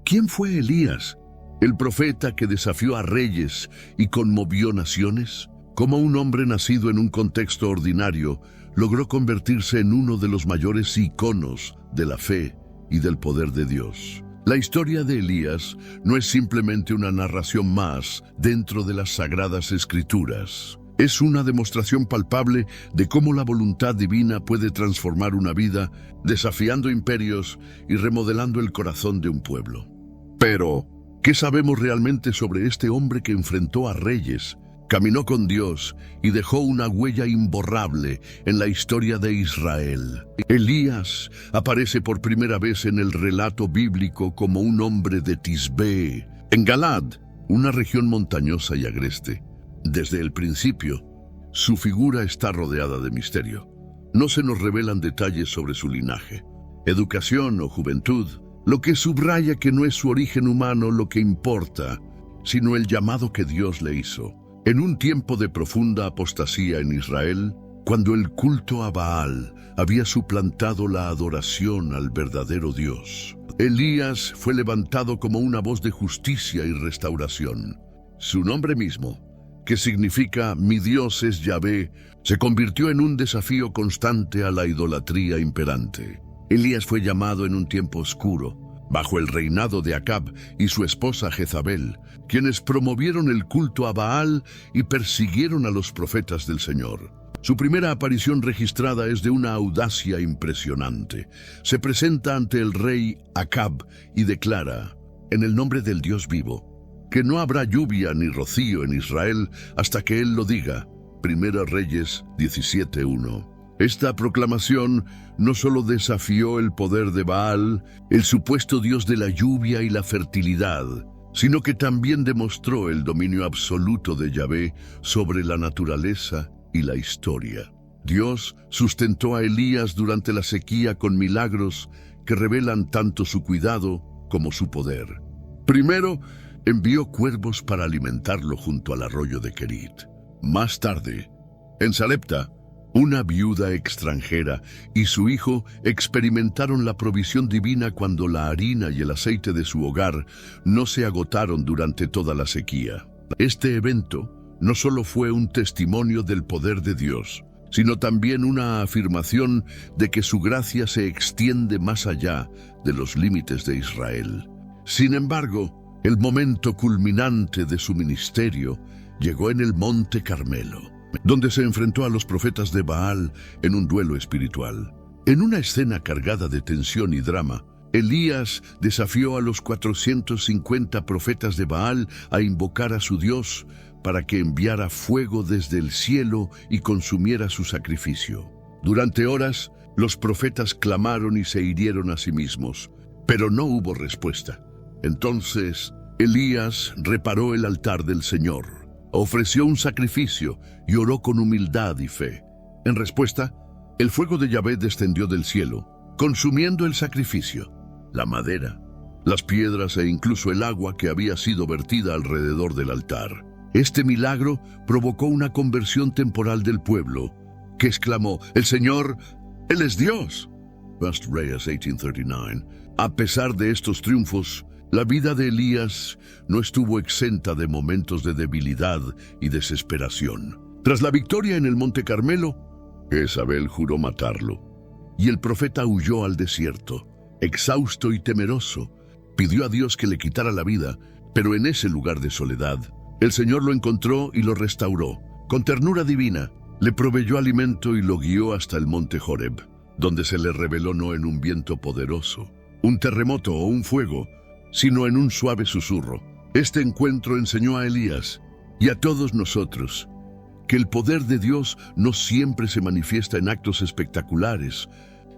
¿Quién fue Elías? ¿El profeta que desafió a reyes y conmovió naciones? ¿Cómo un hombre nacido en un contexto ordinario logró convertirse en uno de los mayores iconos de la fe y del poder de Dios? La historia de Elías no es simplemente una narración más dentro de las Sagradas Escrituras. Es una demostración palpable de cómo la voluntad divina puede transformar una vida, desafiando imperios y remodelando el corazón de un pueblo. Pero, ¿qué sabemos realmente sobre este hombre que enfrentó a reyes, caminó con Dios y dejó una huella imborrable en la historia de Israel? Elías aparece por primera vez en el relato bíblico como un hombre de Tisbé, en Galad, una región montañosa y agreste. Desde el principio, su figura está rodeada de misterio. No se nos revelan detalles sobre su linaje, educación o juventud, lo que subraya que no es su origen humano lo que importa, sino el llamado que Dios le hizo. En un tiempo de profunda apostasía en Israel, cuando el culto a Baal había suplantado la adoración al verdadero Dios, Elías fue levantado como una voz de justicia y restauración. Su nombre mismo, que significa «Mi Dios es Yahvé», se convirtió en un desafío constante a la idolatría imperante. Elías fue llamado en un tiempo oscuro, bajo el reinado de Acab y su esposa Jezabel, quienes promovieron el culto a Baal y persiguieron a los profetas del Señor. Su primera aparición registrada es de una audacia impresionante. Se presenta ante el rey Acab y declara, en el nombre del Dios vivo, que no habrá lluvia ni rocío en Israel hasta que él lo diga. Primera Reyes 17:1. Esta proclamación no solo desafió el poder de Baal, el supuesto dios de la lluvia y la fertilidad, sino que también demostró el dominio absoluto de Yahvé sobre la naturaleza y la historia. Dios sustentó a Elías durante la sequía con milagros que revelan tanto su cuidado como su poder. Primero, envió cuervos para alimentarlo junto al arroyo de Querit. Más tarde, en Sarepta, una viuda extranjera y su hijo experimentaron la provisión divina cuando la harina y el aceite de su hogar no se agotaron durante toda la sequía. Este evento no solo fue un testimonio del poder de Dios, sino también una afirmación de que su gracia se extiende más allá de los límites de Israel. Sin embargo, el momento culminante de su ministerio llegó en el Monte Carmelo, donde se enfrentó a los profetas de Baal en un duelo espiritual. En una escena cargada de tensión y drama, Elías desafió a los 450 profetas de Baal a invocar a su Dios para que enviara fuego desde el cielo y consumiera su sacrificio. Durante horas, los profetas clamaron y se hirieron a sí mismos, pero no hubo respuesta. Entonces, Elías reparó el altar del Señor, ofreció un sacrificio y oró con humildad y fe. En respuesta, el fuego de Yahvé descendió del cielo, consumiendo el sacrificio, la madera, las piedras e incluso el agua que había sido vertida alrededor del altar. Este milagro provocó una conversión temporal del pueblo, que exclamó, «El Señor, Él es Dios». 1 Reyes 18:39. A pesar de estos triunfos, la vida de Elías no estuvo exenta de momentos de debilidad y desesperación. Tras la victoria en el Monte Carmelo, Jezabel juró matarlo, y el profeta huyó al desierto. Exhausto y temeroso, pidió a Dios que le quitara la vida, pero en ese lugar de soledad, el Señor lo encontró y lo restauró. Con ternura divina, le proveyó alimento y lo guió hasta el monte Horeb, donde se le reveló no en un viento poderoso, un terremoto o un fuego, sino en un suave susurro. Este encuentro enseñó a Elías y a todos nosotros que el poder de Dios no siempre se manifiesta en actos espectaculares,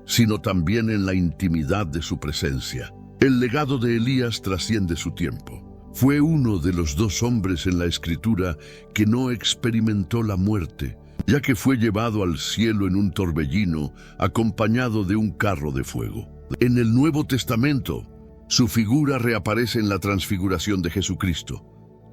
sino también en la intimidad de su presencia. El legado de Elías trasciende su tiempo. Fue uno de los 2 hombres en la Escritura que no experimentó la muerte, ya que fue llevado al cielo en un torbellino acompañado de un carro de fuego. En el Nuevo Testamento, su figura reaparece en la transfiguración de Jesucristo,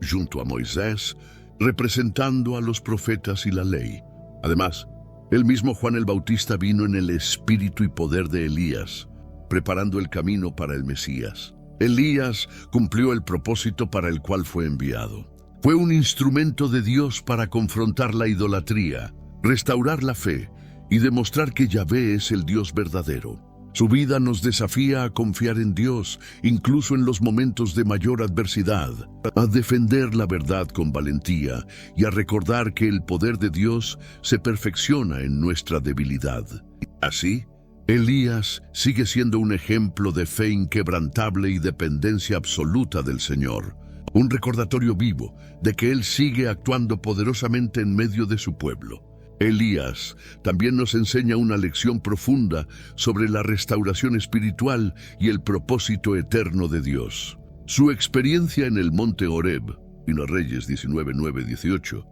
junto a Moisés, representando a los profetas y la ley. Además, el mismo Juan el Bautista vino en el espíritu y poder de Elías, preparando el camino para el Mesías. Elías cumplió el propósito para el cual fue enviado. Fue un instrumento de Dios para confrontar la idolatría, restaurar la fe y demostrar que Yahvé es el Dios verdadero. Su vida nos desafía a confiar en Dios, incluso en los momentos de mayor adversidad, a defender la verdad con valentía y a recordar que el poder de Dios se perfecciona en nuestra debilidad. Así, Elías sigue siendo un ejemplo de fe inquebrantable y dependencia absoluta del Señor, un recordatorio vivo de que Él sigue actuando poderosamente en medio de su pueblo. Elías también nos enseña una lección profunda sobre la restauración espiritual y el propósito eterno de Dios. Su experiencia en el monte Horeb, en Reyes 19, 9, 18,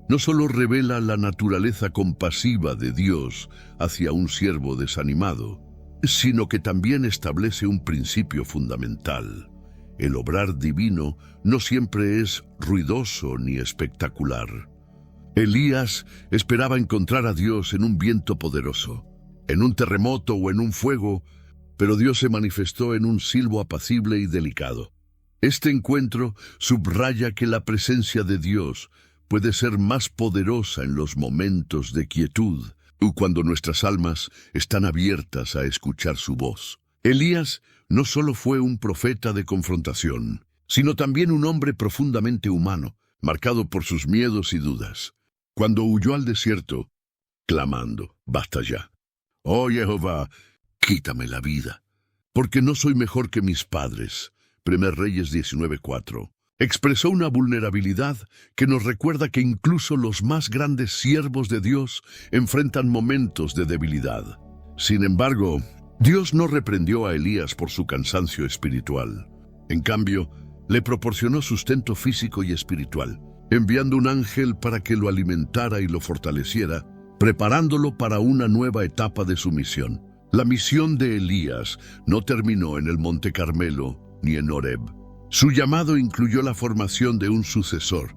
no solo revela la naturaleza compasiva de Dios hacia un siervo desanimado, sino que también establece un principio fundamental. El obrar divino no siempre es ruidoso ni espectacular. Elías esperaba encontrar a Dios en un viento poderoso, en un terremoto o en un fuego, pero Dios se manifestó en un silbo apacible y delicado. Este encuentro subraya que la presencia de Dios puede ser más poderosa en los momentos de quietud o cuando nuestras almas están abiertas a escuchar su voz. Elías no solo fue un profeta de confrontación, sino también un hombre profundamente humano, marcado por sus miedos y dudas. Cuando huyó al desierto, clamando, «Basta ya. Oh Jehová, quítame la vida, porque no soy mejor que mis padres». 1 Reyes 19:4. Expresó una vulnerabilidad que nos recuerda que incluso los más grandes siervos de Dios enfrentan momentos de debilidad. Sin embargo, Dios no reprendió a Elías por su cansancio espiritual. En cambio, le proporcionó sustento físico y espiritual, enviando un ángel para que lo alimentara y lo fortaleciera, preparándolo para una nueva etapa de su misión. La misión de Elías no terminó en el Monte Carmelo ni en Horeb. Su llamado incluyó la formación de un sucesor,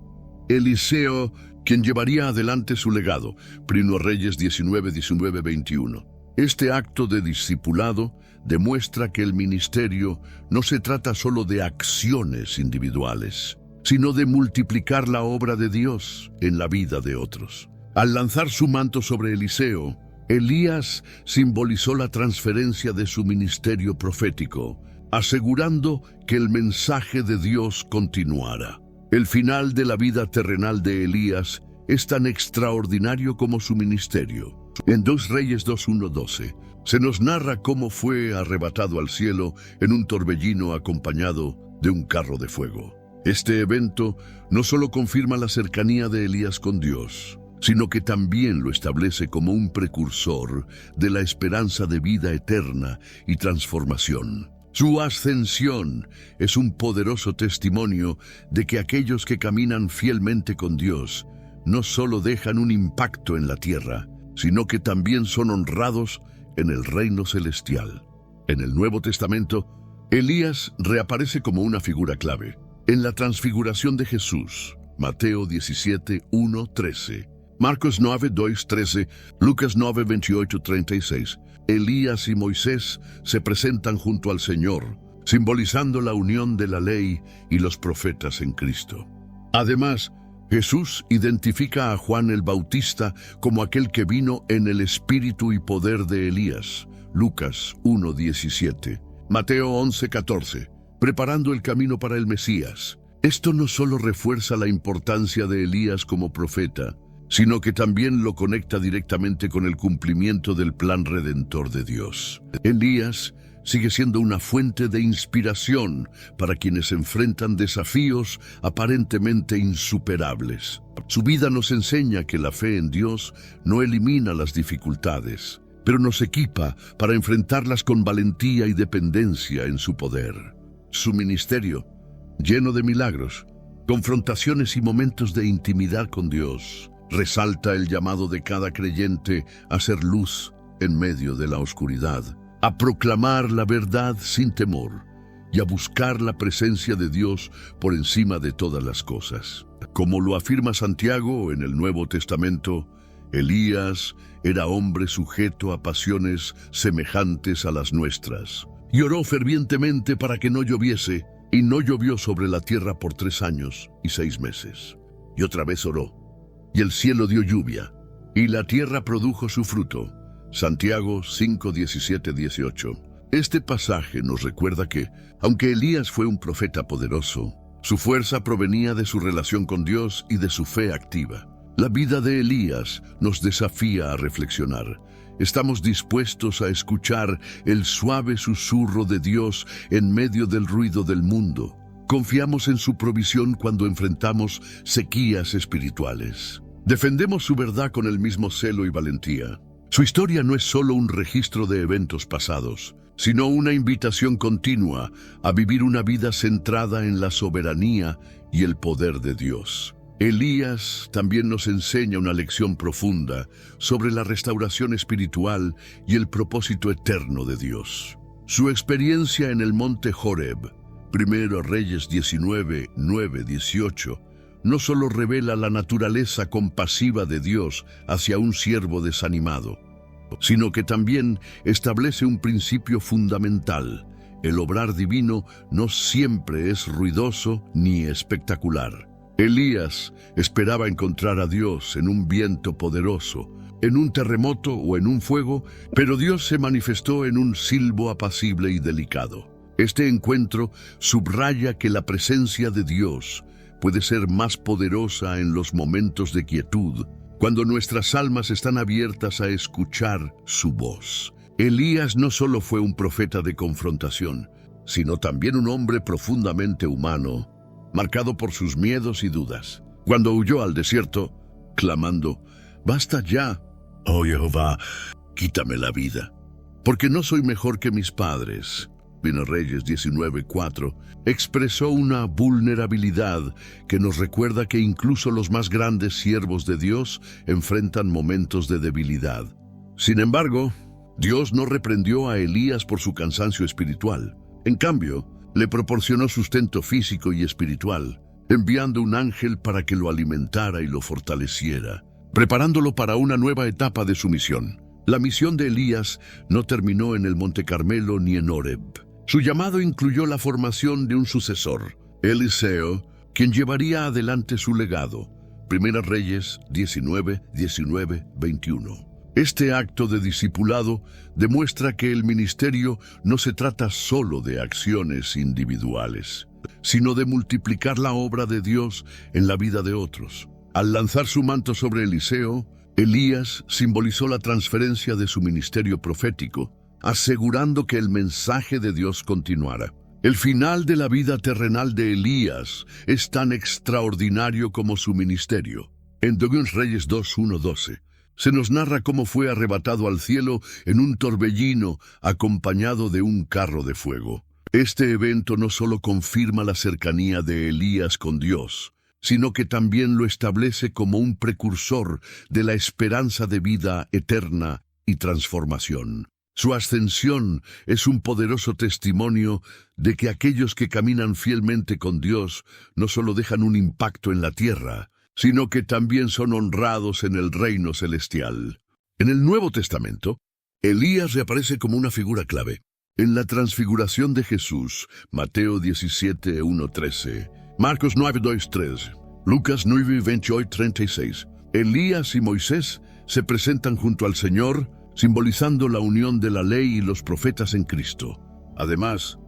Eliseo, quien llevaría adelante su legado. 1 Reyes 19, 19, 21. Este acto de discipulado demuestra que el ministerio no se trata solo de acciones individuales, sino de multiplicar la obra de Dios en la vida de otros. Al lanzar su manto sobre Eliseo, Elías simbolizó la transferencia de su ministerio profético, asegurando que el mensaje de Dios continuara. El final de la vida terrenal de Elías es tan extraordinario como su ministerio. En 2 Reyes 2:1-12 se nos narra cómo fue arrebatado al cielo en un torbellino acompañado de un carro de fuego. Este evento no solo confirma la cercanía de Elías con Dios, sino que también lo establece como un precursor de la esperanza de vida eterna y transformación. Su ascensión es un poderoso testimonio de que aquellos que caminan fielmente con Dios no solo dejan un impacto en la tierra, sino que también son honrados en el reino celestial. En el Nuevo Testamento, Elías reaparece como una figura clave. En la transfiguración de Jesús, Mateo 17:1-13, Marcos 9:2-13, Lucas 9:28-36, Elías y Moisés se presentan junto al Señor, simbolizando la unión de la ley y los profetas en Cristo. Además, Jesús identifica a Juan el Bautista como aquel que vino en el espíritu y poder de Elías, Lucas 1:17, Mateo 11:14, preparando el camino para el Mesías. Esto no solo refuerza la importancia de Elías como profeta, sino que también lo conecta directamente con el cumplimiento del plan redentor de Dios. Elías sigue siendo una fuente de inspiración para quienes enfrentan desafíos aparentemente insuperables. Su vida nos enseña que la fe en Dios no elimina las dificultades, pero nos equipa para enfrentarlas con valentía y dependencia en su poder. Su ministerio, lleno de milagros, confrontaciones y momentos de intimidad con Dios, resalta el llamado de cada creyente a ser luz en medio de la oscuridad, a proclamar la verdad sin temor y a buscar la presencia de Dios por encima de todas las cosas. Como lo afirma Santiago en el Nuevo Testamento, Elías era hombre sujeto a pasiones semejantes a las nuestras, y oró fervientemente para que no lloviese, y no llovió sobre la tierra por 3 años y 6 meses. Y otra vez oró, y el cielo dio lluvia, y la tierra produjo su fruto. Santiago 5, 17, 18. Este pasaje nos recuerda que, aunque Elías fue un profeta poderoso, su fuerza provenía de su relación con Dios y de su fe activa. La vida de Elías nos desafía a reflexionar. ¿Estamos dispuestos a escuchar el suave susurro de Dios en medio del ruido del mundo? ¿Confiamos en su provisión cuando enfrentamos sequías espirituales? ¿Defendemos su verdad con el mismo celo y valentía? Su historia no es solo un registro de eventos pasados, sino una invitación continua a vivir una vida centrada en la soberanía y el poder de Dios. Elías también nos enseña una lección profunda sobre la restauración espiritual y el propósito eterno de Dios. Su experiencia en el monte Horeb, 1 Reyes 19, 9, 18, no solo revela la naturaleza compasiva de Dios hacia un siervo desanimado, sino que también establece un principio fundamental. El obrar divino no siempre es ruidoso ni espectacular. Elías esperaba encontrar a Dios en un viento poderoso, en un terremoto o en un fuego, pero Dios se manifestó en un silbo apacible y delicado. Este encuentro subraya que la presencia de Dios puede ser más poderosa en los momentos de quietud, cuando nuestras almas están abiertas a escuchar su voz. Elías no solo fue un profeta de confrontación, sino también un hombre profundamente humano, marcado por sus miedos y dudas. Cuando huyó al desierto, clamando, «Basta ya, oh Jehová, quítame la vida, porque no soy mejor que mis padres». 1 Reyes 19:4, expresó una vulnerabilidad que nos recuerda que incluso los más grandes siervos de Dios enfrentan momentos de debilidad. Sin embargo, Dios no reprendió a Elías por su cansancio espiritual. En cambio, le proporcionó sustento físico y espiritual, enviando un ángel para que lo alimentara y lo fortaleciera, preparándolo para una nueva etapa de su misión. La misión de Elías no terminó en el Monte Carmelo ni en Horeb. Su llamado incluyó la formación de un sucesor, Eliseo, quien llevaría adelante su legado. 1 Reyes 19, 19, 21. Este acto de discipulado demuestra que el ministerio no se trata solo de acciones individuales, sino de multiplicar la obra de Dios en la vida de otros. Al lanzar su manto sobre Eliseo, Elías simbolizó la transferencia de su ministerio profético, asegurando que el mensaje de Dios continuara. El final de la vida terrenal de Elías es tan extraordinario como su ministerio. En 2 Reyes 2:1-12, se nos narra cómo fue arrebatado al cielo en un torbellino acompañado de un carro de fuego. Este evento no solo confirma la cercanía de Elías con Dios, sino que también lo establece como un precursor de la esperanza de vida eterna y transformación. Su ascensión es un poderoso testimonio de que aquellos que caminan fielmente con Dios no solo dejan un impacto en la tierra, sino que también son honrados en el reino celestial. En el Nuevo Testamento, Elías reaparece como una figura clave. En la transfiguración de Jesús, Mateo 17:1-13, Marcos 9:2-3, Lucas 9:28-36, Elías y Moisés se presentan junto al Señor, simbolizando la unión de la ley y los profetas en Cristo. Además,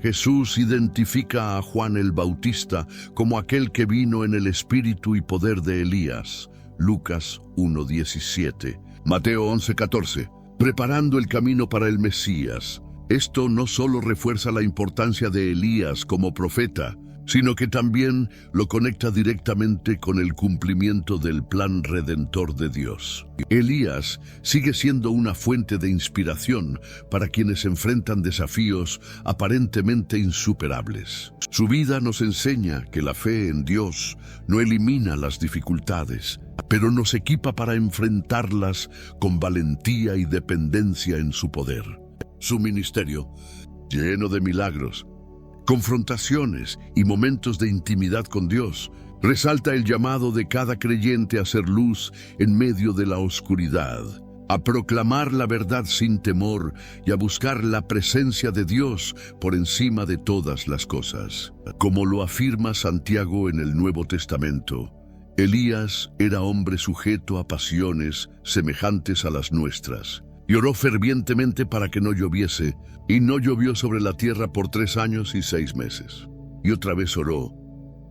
Jesús identifica a Juan el Bautista como aquel que vino en el espíritu y poder de Elías, Lucas 1:17, Mateo 11:14, preparando el camino para el Mesías. Esto no solo refuerza la importancia de Elías como profeta, sino que también lo conecta directamente con el cumplimiento del plan redentor de Dios. Elías sigue siendo una fuente de inspiración para quienes enfrentan desafíos aparentemente insuperables. Su vida nos enseña que la fe en Dios no elimina las dificultades, pero nos equipa para enfrentarlas con valentía y dependencia en su poder. Su ministerio, lleno de milagros, confrontaciones y momentos de intimidad con Dios, resalta el llamado de cada creyente a ser luz en medio de la oscuridad. a proclamar la verdad sin temor y a buscar la presencia de Dios por encima de todas las cosas. Como lo afirma Santiago en el Nuevo Testamento, Elías era hombre sujeto a pasiones semejantes a las nuestras, y oró fervientemente para que no lloviese, y no llovió sobre la tierra por 3 años y 6 meses. Y otra vez oró,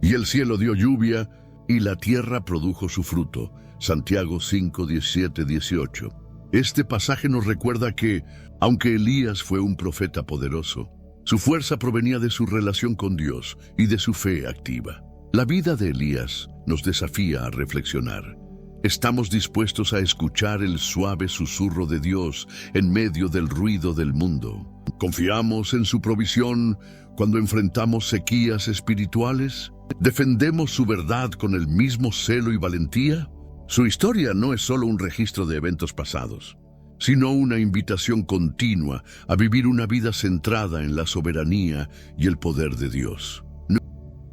y el cielo dio lluvia, y la tierra produjo su fruto. Santiago 5, 17, 18. Este pasaje nos recuerda que, aunque Elías fue un profeta poderoso, su fuerza provenía de su relación con Dios y de su fe activa. La vida de Elías nos desafía a reflexionar. ¿Estamos dispuestos a escuchar el suave susurro de Dios en medio del ruido del mundo? ¿Confiamos en su provisión cuando enfrentamos sequías espirituales? ¿Defendemos su verdad con el mismo celo y valentía? Su historia no es solo un registro de eventos pasados, sino una invitación continua a vivir una vida centrada en la soberanía y el poder de Dios.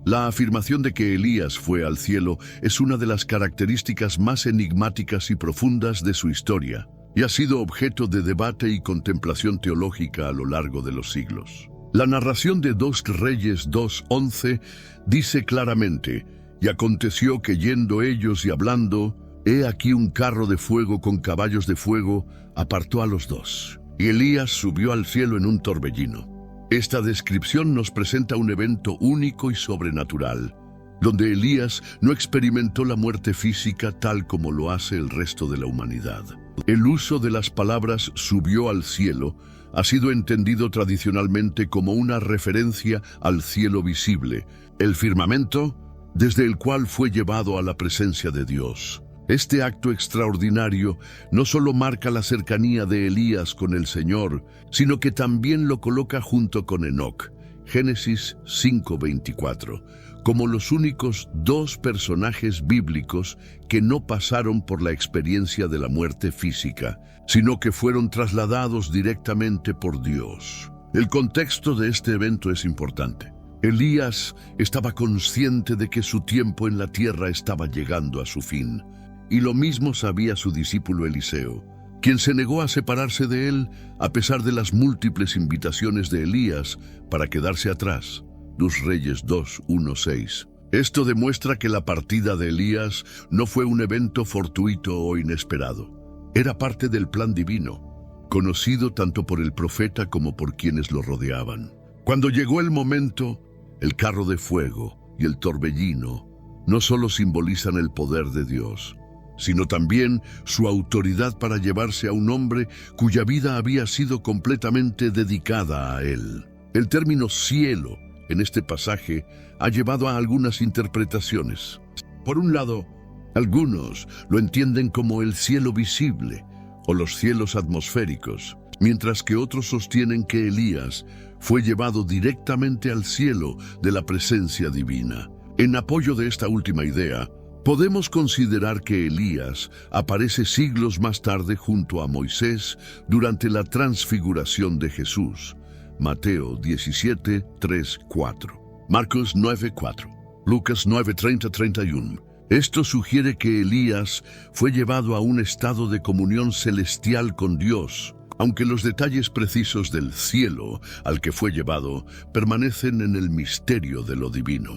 La afirmación de que Elías fue al cielo es una de las características más enigmáticas y profundas de su historia, y ha sido objeto de debate y contemplación teológica a lo largo de los siglos. La narración de 2 Reyes 2:11 dice claramente: «Y aconteció que yendo ellos y hablando, he aquí un carro de fuego con caballos de fuego apartó a los 2. Y Elías subió al cielo en un torbellino». Esta descripción nos presenta un evento único y sobrenatural, donde Elías no experimentó la muerte física tal como lo hace el resto de la humanidad. El uso de las palabras «subió al cielo» ha sido entendido tradicionalmente como una referencia al cielo visible, el firmamento, desde el cual fue llevado a la presencia de Dios. Este acto extraordinario no solo marca la cercanía de Elías con el Señor, sino que también lo coloca junto con Enoc, Génesis 5:24, como los únicos 2 personajes bíblicos que no pasaron por la experiencia de la muerte física, sino que fueron trasladados directamente por Dios. El contexto de este evento es importante. Elías estaba consciente de que su tiempo en la tierra estaba llegando a su fin. Y lo mismo sabía su discípulo Eliseo, quien se negó a separarse de él a pesar de las múltiples invitaciones de Elías para quedarse atrás. 2 Reyes 2:1-6. Esto demuestra que la partida de Elías no fue un evento fortuito o inesperado. Era parte del plan divino, conocido tanto por el profeta como por quienes lo rodeaban. Cuando llegó el momento, el carro de fuego y el torbellino no solo simbolizan el poder de Dios, sino también su autoridad para llevarse a un hombre cuya vida había sido completamente dedicada a él. El término cielo en este pasaje ha llevado a algunas interpretaciones. Por un lado, algunos lo entienden como el cielo visible o los cielos atmosféricos, mientras que otros sostienen que Elías fue llevado directamente al cielo de la presencia divina. En apoyo de esta última idea, podemos considerar que Elías aparece siglos más tarde junto a Moisés durante la transfiguración de Jesús. Mateo 17, 3, 4. Marcos 9, 4. Lucas 9, 30, 31. Esto sugiere que Elías fue llevado a un estado de comunión celestial con Dios, aunque los detalles precisos del cielo al que fue llevado permanecen en el misterio de lo divino.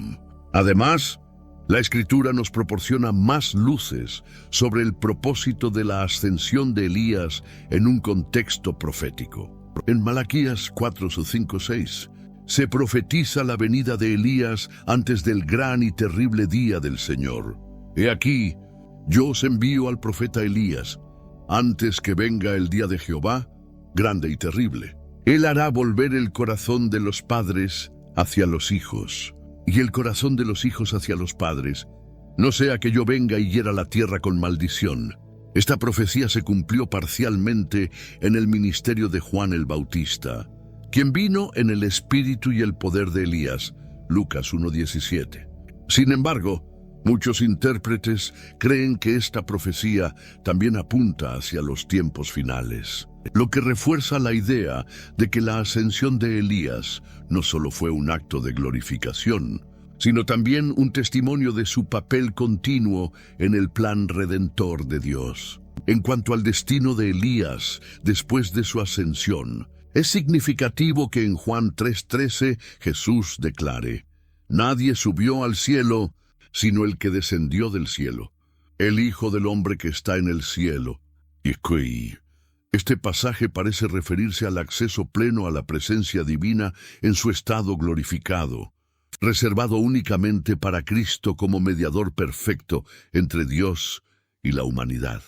Además, la Escritura nos proporciona más luces sobre el propósito de la ascensión de Elías en un contexto profético. En Malaquías 4, 5, 6, se profetiza la venida de Elías antes del gran y terrible día del Señor. He aquí, yo os envío al profeta Elías, antes que venga el día de Jehová, grande y terrible. Él hará volver el corazón de los padres hacia los hijos, y el corazón de los hijos hacia los padres, no sea que yo venga y hiera la tierra con maldición. Esta profecía se cumplió parcialmente en el ministerio de Juan el Bautista, quien vino en el espíritu y el poder de Elías, Lucas 1:17. Sin embargo, muchos intérpretes creen que esta profecía también apunta hacia los tiempos finales, lo que refuerza la idea de que la ascensión de Elías no solo fue un acto de glorificación, sino también un testimonio de su papel continuo en el plan redentor de Dios. En cuanto al destino de Elías después de su ascensión, es significativo que en Juan 3:13 Jesús declare: «Nadie subió al cielo, sino el que descendió del cielo, el Hijo del Hombre que está en el cielo». Y este pasaje parece referirse al acceso pleno a la presencia divina en su estado glorificado, reservado únicamente para Cristo como mediador perfecto entre Dios y la humanidad.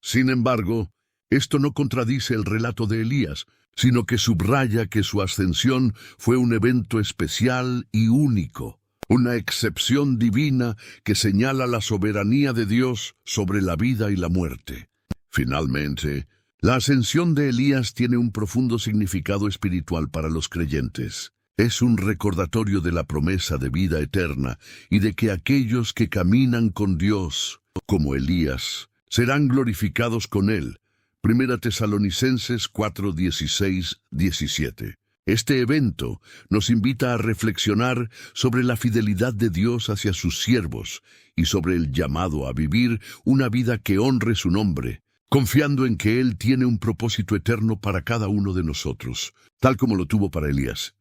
Sin embargo, esto no contradice el relato de Elías, sino que subraya que su ascensión fue un evento especial y único, una excepción divina que señala la soberanía de Dios sobre la vida y la muerte. Finalmente, la ascensión de Elías tiene un profundo significado espiritual para los creyentes. Es un recordatorio de la promesa de vida eterna y de que aquellos que caminan con Dios, como Elías, serán glorificados con Él. 1 Tesalonicenses 4:16-17. Este evento nos invita a reflexionar sobre la fidelidad de Dios hacia sus siervos y sobre el llamado a vivir una vida que honre su nombre, confiando en que Él tiene un propósito eterno para cada uno de nosotros, tal como lo tuvo para Elías.